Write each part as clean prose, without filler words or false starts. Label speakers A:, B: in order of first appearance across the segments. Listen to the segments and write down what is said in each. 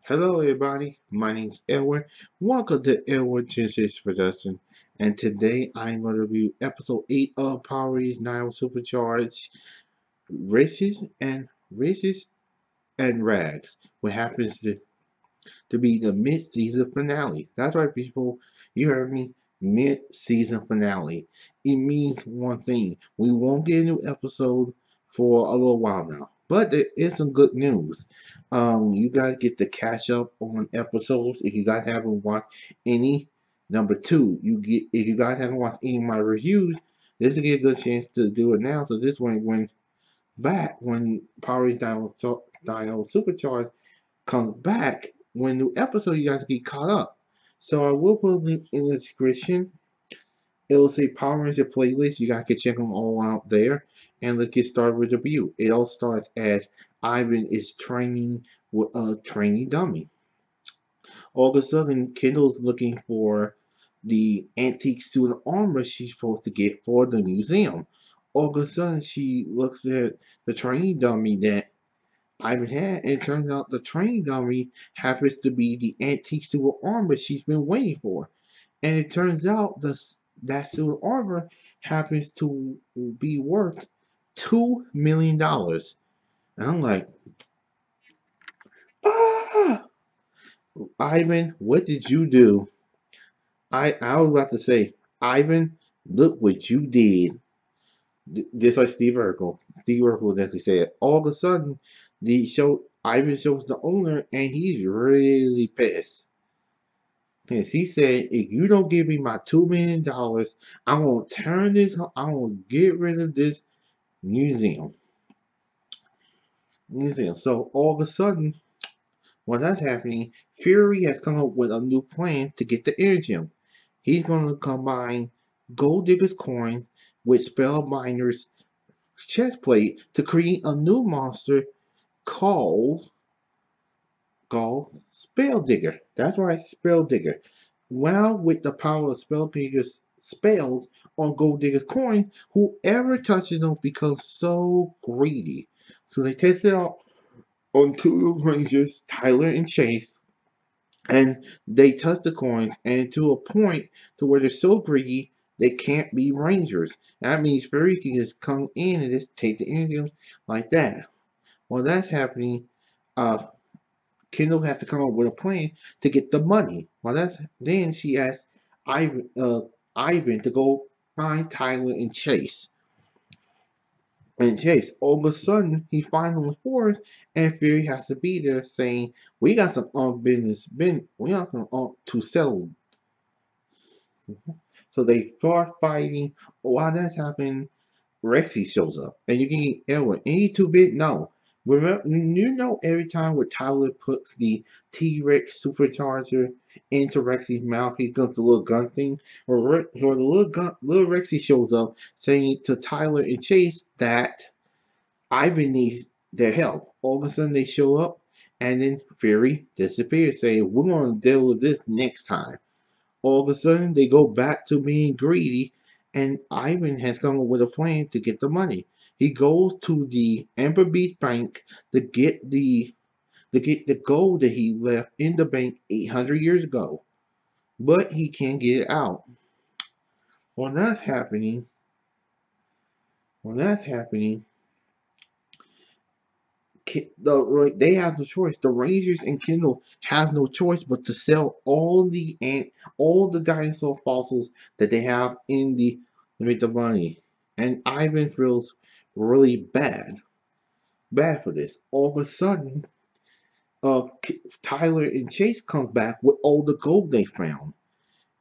A: Hello, everybody. My name's Edward. Welcome to Edward Sanchez Production. And today I'm going to review episode 8 of Power Rangers Nine Supercharged Races and Rags. What happens to be the mid-season finale. That's right, people. You heard me. Mid-season finale. It means one thing. We won't get a new episode for a little while now. But there is some good news. You guys get to catch up on episodes if you guys haven't watched any. Number two, if you guys haven't watched any of my reviews, this will get a good chance to do it now. So this one went back when Power Rangers Dino Supercharged comes back when new episode you guys get caught up. So I will put a link in the description. It will say Power Ranger playlist. You guys can check them all out there. And let's get started with the review. It all starts as Ivan is training with a training dummy. All of a sudden, Kendall's looking for the antique suit and armor she's supposed to get for the museum. All of a sudden, she looks at the training dummy that Ivan had, and it turns out the training dummy happens to be the antique suit of armor she's been waiting for. And it turns out that suit of armor happens to be worth $2 million. And I'm like, ah, Ivan, what did you do? I was about to say, Ivan, look what you did. Just like Steve Urkel. Steve Urkel actually said, all of a sudden, Ivan shows the owner, and he's really pissed. Because he said, if you don't give me my $2 million, I'm gonna turn this. I'm gonna get rid of this museum. So all of a sudden, when that's happening, Fury has come up with a new plan to get the energy. He's gonna combine Gold Digger's coin with Spellbinder's chest plate to create a new monster called Spell Digger. That's right, Spell Digger. Well, with the power of Spell Digger's spells on Gold Digger's coin, whoever touches them becomes so greedy. So they test it out on two rangers, Tyler and Chase, and they touch the coins, and to a point to where they're so greedy they can't be rangers. That means Fury can just come in and just take the energy like that. While that's happening, uh, Kendall has to come up with a plan to get the money. Then she asks Ivan to go find Tyler and Chase. And Chase, all of a sudden, he finds them in the forest, and Fury has to be there saying, "We got some we got some to settle." So they start fighting. While that's happening, Rexy shows up, and you can Edward. Any 2-bit? No. Remember, every time when Tyler puts the T-Rex supercharger into Rexy's mouth, he does the little gun thing. Or the little Rexy shows up, saying to Tyler and Chase that Ivan needs their help. All of a sudden, they show up, and then Fury disappears, saying, "We're going to deal with this next time." All of a sudden, they go back to being greedy, and Ivan has come up with a plan to get the money. He goes to the Amber Beach Bank to get the gold that he left in the bank 800 years ago, but he can't get it out. When that's happening, when that's happening, they have no choice. The Rangers and Kendall have no choice but to sell all the dinosaur fossils that they have in to make the money. And Ivan feels really bad for this. All of a sudden, Tyler and Chase comes back with all the gold they found,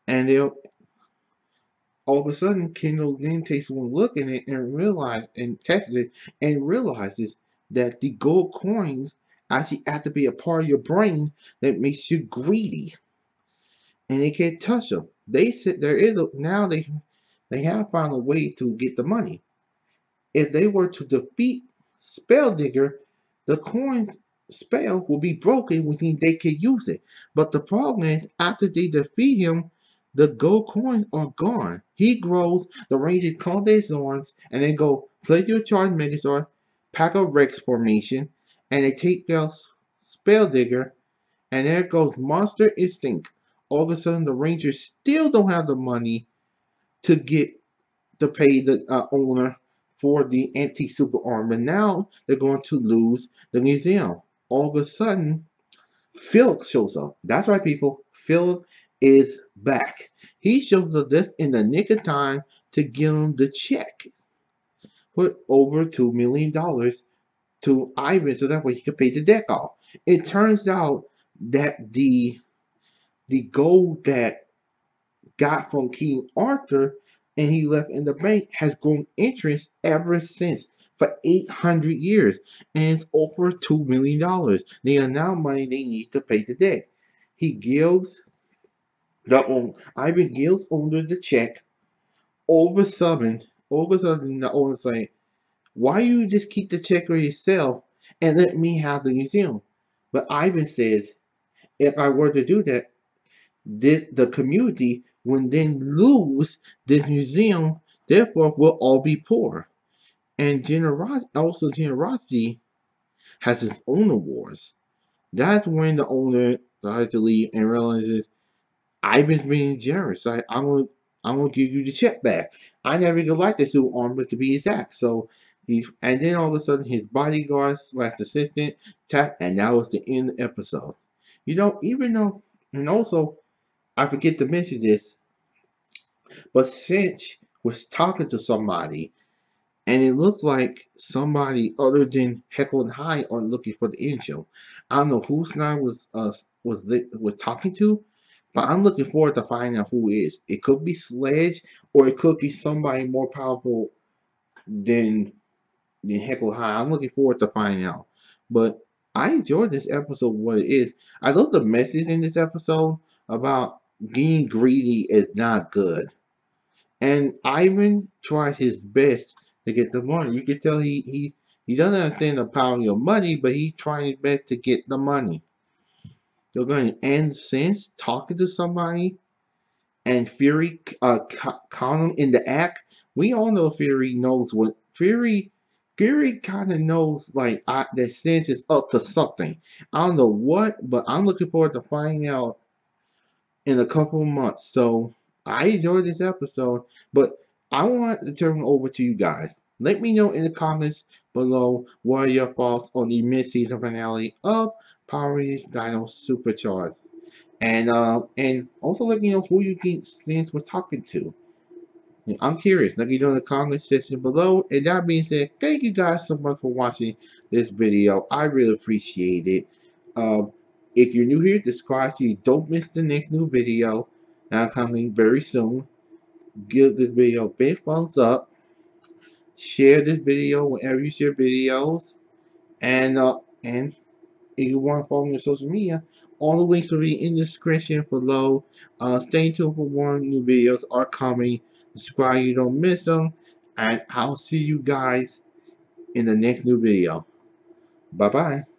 A: and they all of a sudden, Kendall then takes one look at it and tests it and realizes that the gold coins actually activate a part of your brain that makes you greedy, and they can't touch them. They said they have found a way to get the money. If they were to defeat Spell Digger, the coins spell will be broken, which means they can use it. But the problem is, after they defeat him, the gold coins are gone. He grows, the Rangers call their Zorns, and they go, play your charge Megazord, pack a Rex formation, and they take their Spell Digger, And there goes Monster Instinct. All of a sudden, the Rangers still don't have the money to get to pay the owner for the antique super arm. And now they're going to lose the museum. All of a sudden, Philip shows up. That's right, people. Philip is back. He shows up just in the nick of time to give him the check for over $2 million to Ivan so that way he could pay the debt off. It turns out that the gold that got from King Arthur and he left in the bank has grown interest ever since for 800 years, and it's over $2 million. They are now money they need to pay the debt. He gives Ivan gives owner the check. All of a sudden the owner saying, "Why you just keep the check for yourself and let me have the museum?" But Ivan says, "If I were to do that, the community would then lose this museum, therefore we'll all be poor." And generosity has its own awards. That's when the owner decides to leave and realizes Ivan's being generous. I'm gonna give you the check back. I never even liked the suit armor to be exact. So and then all of a sudden his bodyguard slash assistant tap, and that was the end of the episode. Even though, and also I forget to mention this, but Cinch was talking to somebody, and it looked like somebody other than Heckle and Hyde are looking for the angel. I don't know who Snyder was talking to, but I'm looking forward to finding out who it is. It could be Sledge, or it could be somebody more powerful than Heckle and Hyde. I'm looking forward to finding out. But I enjoyed this episode. What it is, I love the message in this episode about being greedy is not good. And Ivan tried his best to get the money. You can tell he doesn't understand the power of your money, but he trying his best to get the money. You're going to end since talking to somebody and Fury caught him in the act. We all know Fury knows what Fury kind of knows like that Sense is up to something. I don't know what, but I'm looking forward to finding out in a couple of months. So I enjoyed this episode, but I want to turn it over to you guys. Let me know in the comments below what are your thoughts on the mid-season finale of Power Rangers Dino Supercharged. And also let me know who you think Sans was talking to. I'm curious. Let me know in the comment section below. And that being said, thank you guys so much for watching this video. I really appreciate it. Um, if you're new here, subscribe so you don't miss the next new video. Now coming very soon. Give this video a big thumbs up. Share this video whenever you share videos. And if you want to follow me on social media, all the links will be in the description below. Stay tuned for more new videos are coming. Subscribe so you don't miss them. And I'll see you guys in the next new video. Bye bye.